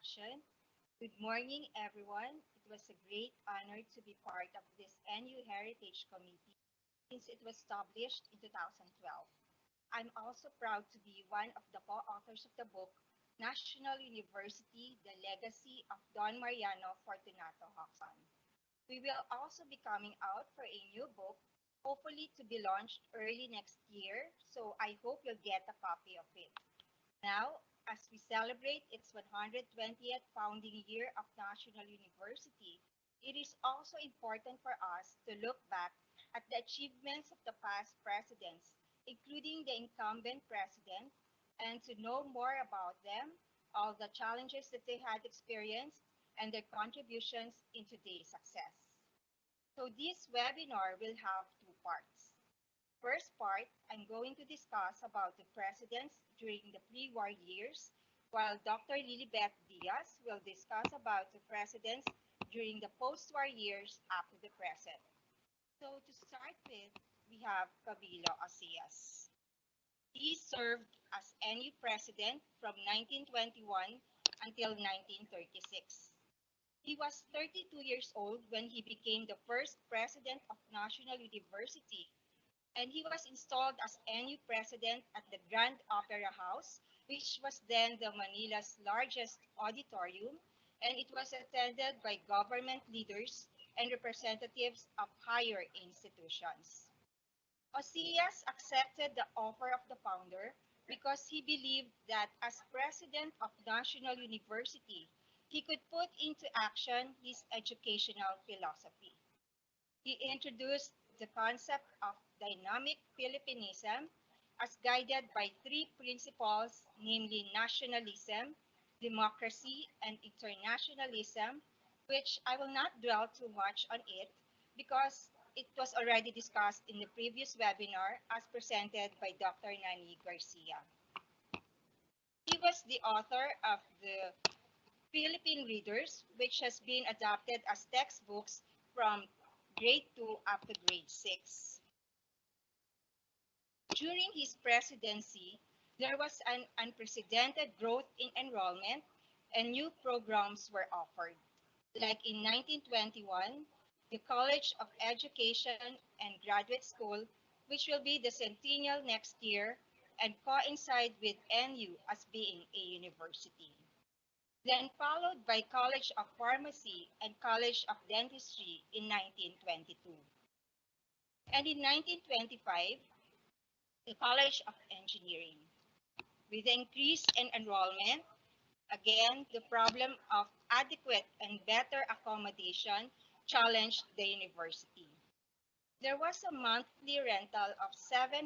introduction. Good morning, everyone. It was a great honor to be part of this NU Heritage Committee since it was established in 2012. I'm also proud to be one of the co-authors of the book, National University, The Legacy of Don Mariano Fortunato Hoxon. We will also be coming out for a new book, hopefully to be launched early next year, so I hope you'll get a copy of it. Now, as we celebrate its 120th founding year of National University, it is also important for us to look back at the achievements of the past presidents, including the incumbent president, and to know more about them, all the challenges that they had experienced, and their contributions in today's success. So this webinar will have two parts. First part, I'm going to discuss about the presidents during the pre-war years, while Dr. Lilibet Diaz will discuss about the presidents during the post-war years up to the present. So to start with, we have Cabilo Acias. He served as NU president from 1921 until 1936. He was 32 years old when he became the first president of National University, and he was installed as NU president at the Grand Opera House, which was then the Manila's largest auditorium, and it was attended by government leaders and representatives of higher institutions. Osias accepted the offer of the founder because he believed that as president of National University, he could put into action his educational philosophy. He introduced the concept of dynamic Philippinism as guided by three principles, namely nationalism, democracy, and internationalism, which I will not dwell too much on it because it was already discussed in the previous webinar as presented by Dr. Nani Garcia. He was the author of the Philippine Readers, which has been adopted as textbooks from grade 2 up to grade 6. During his presidency, there was an unprecedented growth in enrollment and new programs were offered. Like in 1921, the College of Education and Graduate School, which will be the centennial next year and coincide with NU as being a university. Then followed by College of Pharmacy and College of Dentistry in 1922. And in 1925, the College of Engineering. With the increase in enrollment, again, the problem of adequate and better accommodation challenged the university. There was a monthly rental of 700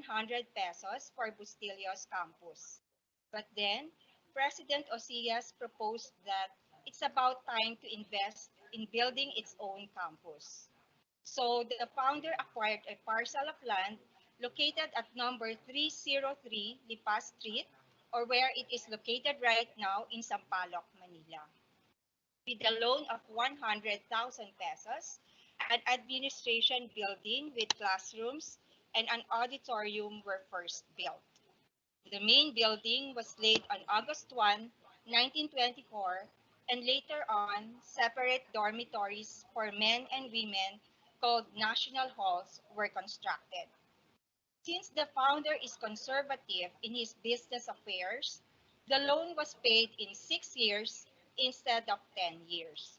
pesos for Bustillos campus. But then, President Osias proposed that it's about time to invest in building its own campus. So the founder acquired a parcel of land located at number 303 Lipa Street, or where it is located right now in Sampaloc, Manila. With a loan of 100,000 pesos, an administration building with classrooms and an auditorium were first built. The main building was laid on August 1, 1924, and later on, separate dormitories for men and women called national halls were constructed. Since the founder is conservative in his business affairs, the loan was paid in 6 years instead of 10 years.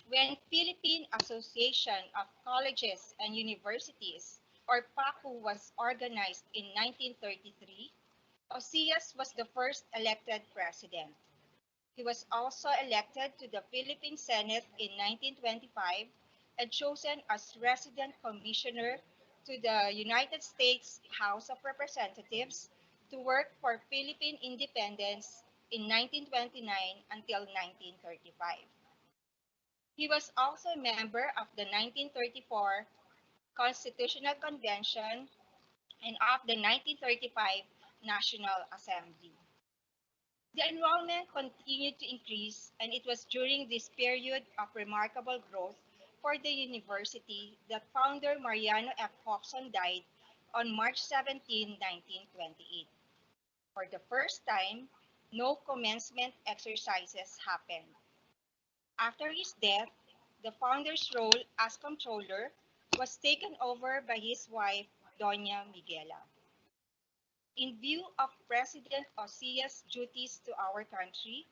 When Philippine Association of Colleges and Universities, or PACU, was organized in 1933, Osias was the first elected president. He was also elected to the Philippine Senate in 1925 and chosen as resident commissioner to the United States House of Representatives to work for Philippine independence in 1929 until 1935. He was also a member of the 1934 Constitutional Convention and of the 1935 National Assembly. The enrollment continued to increase, and it was during this period of remarkable growth for the university that founder Mariano F. Hoxon died on March 17, 1928. For the first time, no commencement exercises happened. After his death, the founder's role as controller was taken over by his wife, Doña Miguela. In view of President Osia's duties to our country,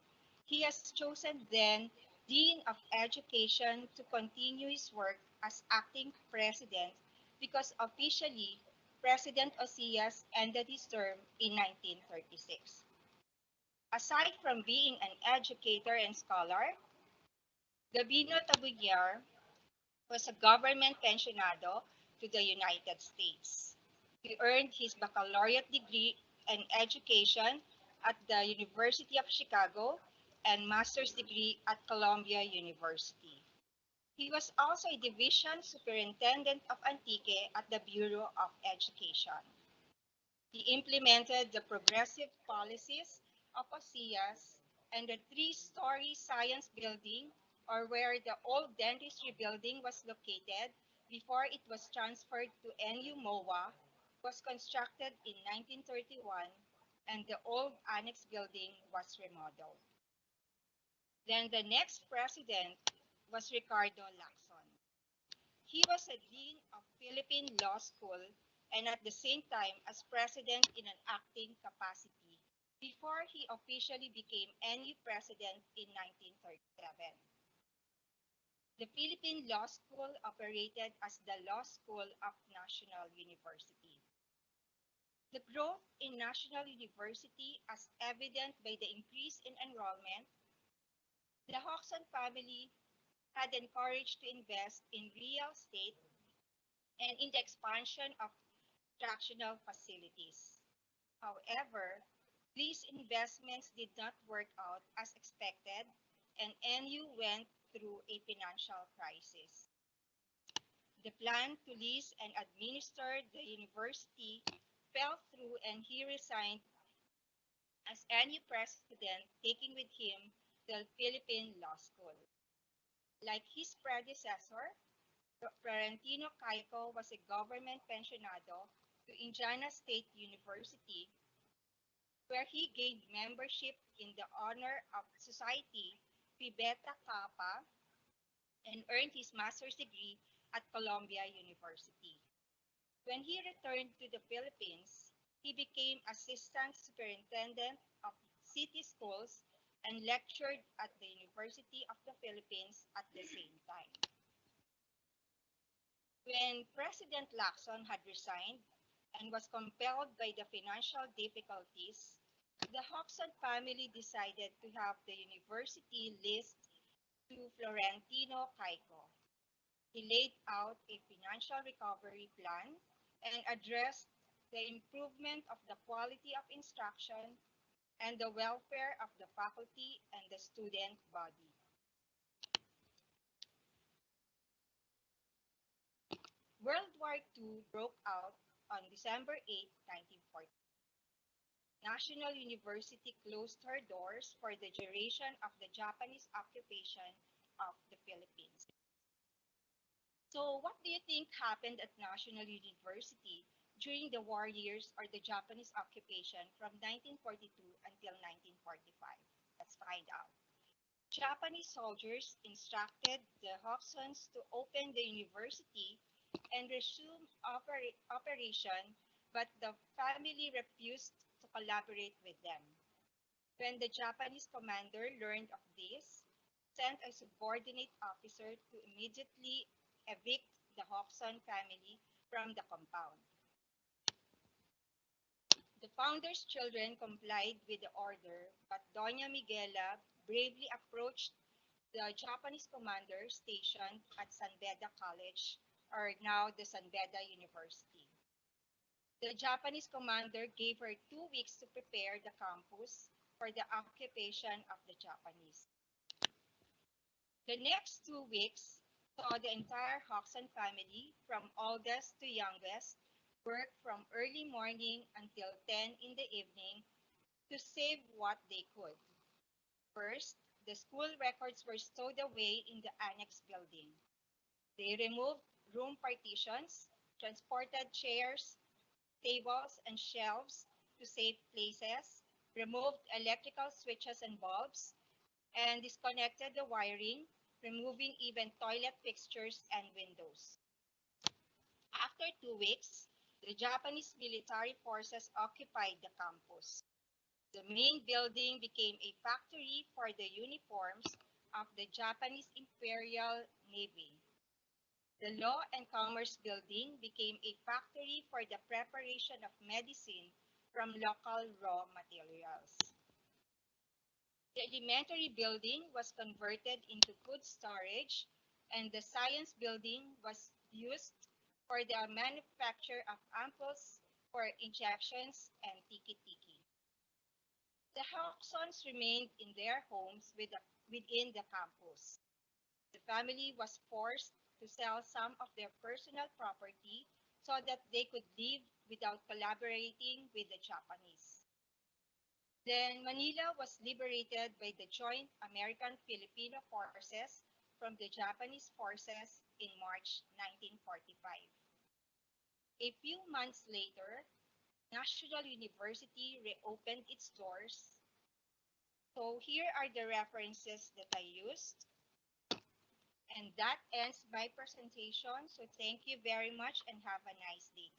he has chosen then Dean of Education to continue his work as acting president because officially President Osias ended his term in 1936. Aside from being an educator and scholar, Gabino Tabunyar was a government pensionado to the United States. He earned his baccalaureate degree in education at the University of Chicago and master's degree at Columbia University. He was also a division superintendent of Antique at the Bureau of Education. He implemented the progressive policies of OSIAS and the three-story science building, or where the old dentistry building was located before it was transferred to NU MOA, was constructed in 1931 and the old annex building was remodeled. Then the next president was Ricardo Lacson. He was a dean of Philippine Law School and at the same time as president in an acting capacity before he officially became NU president in 1937. The Philippine Law School operated as the Law School of National University. The growth in National University, as evident by the increase in enrollment, the Hoxton family had encouraged to invest in real estate and in the expansion of instructional facilities. However, these investments did not work out as expected, and NU went through a financial crisis. The plan to lease and administer the university fell through, and he resigned as NU president, taking with him the Philippine Law School. Like his predecessor, Florentino Caico was a government pensionado to Indiana State University, where he gained membership in the Honor of Society Phi Beta Kappa and earned his master's degree at Columbia University. When he returned to the Philippines, he became assistant superintendent of city schools and lectured at the University of the Philippines at the same time. When President Lacson had resigned and was compelled by the financial difficulties, the Hoxton family decided to have the university leased to Florentino Caico. He laid out a financial recovery plan and addressed the improvement of the quality of instruction and the welfare of the faculty and the student body. World War II broke out on December 8, 1940. National University closed her doors for the duration of the Japanese occupation of the Philippines. So, what do you think happened at National University during the war years or the Japanese occupation from 1942 until 1945? Let's find out. Japanese soldiers instructed the Hoxtons to open the university and resume operation, but the family refused to collaborate with them. When the Japanese commander learned of this, sent a subordinate officer to immediately evict the Hoxton family from the compound. The founder's children complied with the order, but Doña Miguela bravely approached the Japanese commander stationed at San Beda College, or now the San Beda University. The Japanese commander gave her 2 weeks to prepare the campus for the occupation of the Japanese. The next 2 weeks saw the entire Hoxton family, from oldest to youngest, work from early morning until 10 in the evening to save what they could. First, the school records were stowed away in the annex building. They removed room partitions, transported chairs, tables, and shelves to safe places, removed electrical switches and bulbs, and disconnected the wiring, removing even toilet fixtures and windows. After 2 weeks, the Japanese military forces occupied the campus. The main building became a factory for the uniforms of the Japanese Imperial Navy. The Law and Commerce Building became a factory for the preparation of medicine from local raw materials. The elementary building was converted into food storage, and the science building was used for the manufacture of ampoules for injections and tiki-tiki. The Hodgsons remained in their homes within the campus. The family was forced to sell some of their personal property so that they could live without collaborating with the Japanese. Then Manila was liberated by the joint American-Filipino forces from the Japanese forces in March 1945. A few months later, National University reopened its doors. So here are the references that I used. And that ends my presentation. So thank you very much and have a nice day.